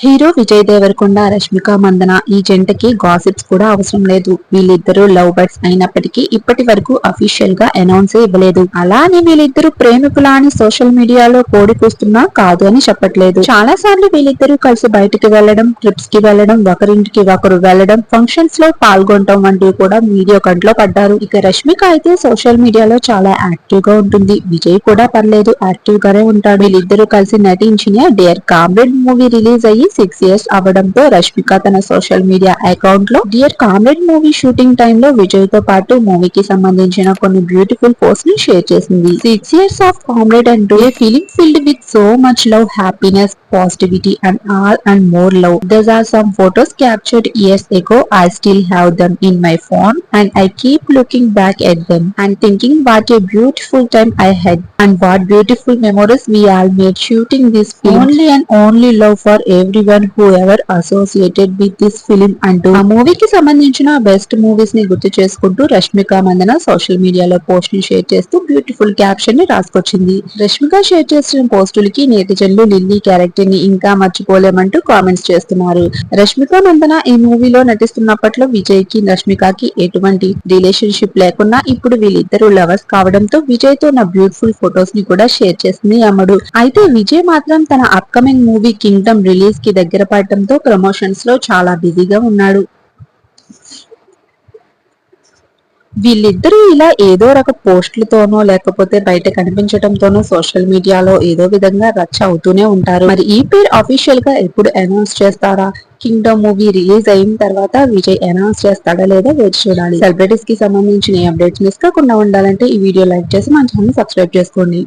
Hero Vijay Devarakonda, Rashmika Mandanna ఈ జంటకి gossips కూడా అవసరం లేదు. వీళ్ళిద్దరూ లవ్ బర్డ్స్ అయినప్పటికీ ఇప్పటి వరకు అఫీషియల్ గా అనౌన్స్ ఇవ్వలేదు. అలానే వీళ్ళిద్దరూ ప్రేమికులా అని సోషల్ మీడియాలో కోడికూస్తున్నా కాదు అని చెప్పట్లేదు. చాలా సార్లు వీళ్ళిద్దరూ కలిసి బయటికి వెళ్లడం, ట్రిప్స్ కి వెళ్లడం, ఒకరింటికి ఒకరు వెళ్లడం, ఫంక్షన్స్ లో పాల్గొనడం వంటివి కూడా మీడియా కంట్లో పడ్డారు. ఇక రష్మిక అయితే సోషల్ మీడియాలో చాలా యాక్టివ్ గా ఉంటుంది. విజయ్ కూడా పర్లేదు యాక్టివ్ గానే ఉంటాడు. వీళ్ళిద్దరూ కలిసి నటించిన డియర్ కామ్రేడ్ మూవీ రిలీజ్ అయ్యి 6 years అవ్వడంతో రష్మిక తన సోషల్ మీడియా అకౌంట్ లో dear comrade movie shooting time లో విజయ్ తో పాటు మూవీకి సంబంధించిన కొన్ని బ్యూటిఫుల్ పోస్ట్ ని షేర్ చేసింది. 6 years of comrade and A feeling filled with so much love, happiness, positivity and all and more love. These are some photos captured years ago. I still have them in my phone and I keep looking back at them and thinking what a beautiful time I had and what beautiful memories we all made shooting this film. Only and only love for everyone who ever associated with this film అంటూ ఆ మూవీకి సంబంధించిన best movies ని గుర్తు చేసుకుంటూ Rashmika Mandanna social మీడియాలో post ని share చేస్తూ బ్యూటిఫుల్ క్యాప్షన్ ని రాసుకొచ్చింది. రష్మిక షేర్ చేసిన పోస్టులకి నేటిజన్లు లిల్లీ క్యారెక్టర్ ని ఇంకా మర్చిపోలేమంటూ కామెంట్స్ చేస్తున్నారు. రష్మిక మందన ఈ మూవీలో నటిస్తున్నప్పట్లో విజయ్ కి రష్మికకి ఎటువంటి రిలేషన్షిప్ లేకున్నా ఇప్పుడు వీళ్ళిద్దరూ లవర్స్ కావడంతో విజయ్ తో నా బ్యూటిఫుల్ ఫొటోస్ ని కూడా షేర్ చేసింది అమ్మడు. అయితే విజయ్ మాత్రం తన అప్కమింగ్ మూవీ కింగ్డమ్ రిలీజ్ కి దగ్గర పడటంతో ప్రమోషన్స్ లో చాలా బిజీగా ఉన్నాడు. వీళ్ళిద్దరూ ఇలా ఏదో రక పోస్టులతోనో లేకపోతే బయట కనిపించడంతోనో సోషల్ మీడియాలో ఏదో విధంగా రచ్చ అవుతూనే ఉంటారు. మరి ఈ పేరు అఫీషియల్ గా ఎప్పుడు అనౌన్స్ చేస్తారా? కింగ్డమ్ మూవీ రిలీజ్ అయిన తర్వాత విజయ్ అనౌన్స్ చేస్తాడా లేదా వేచి చూడాలి. సెలబ్రిటీస్ కి సంబంధించిన అప్డేట్స్ మిస్ కాకుండా ఉండాలంటే ఈ వీడియో లైక్ చేసి మన ఛానల్ సబ్స్క్రైబ్ చేసుకోండి.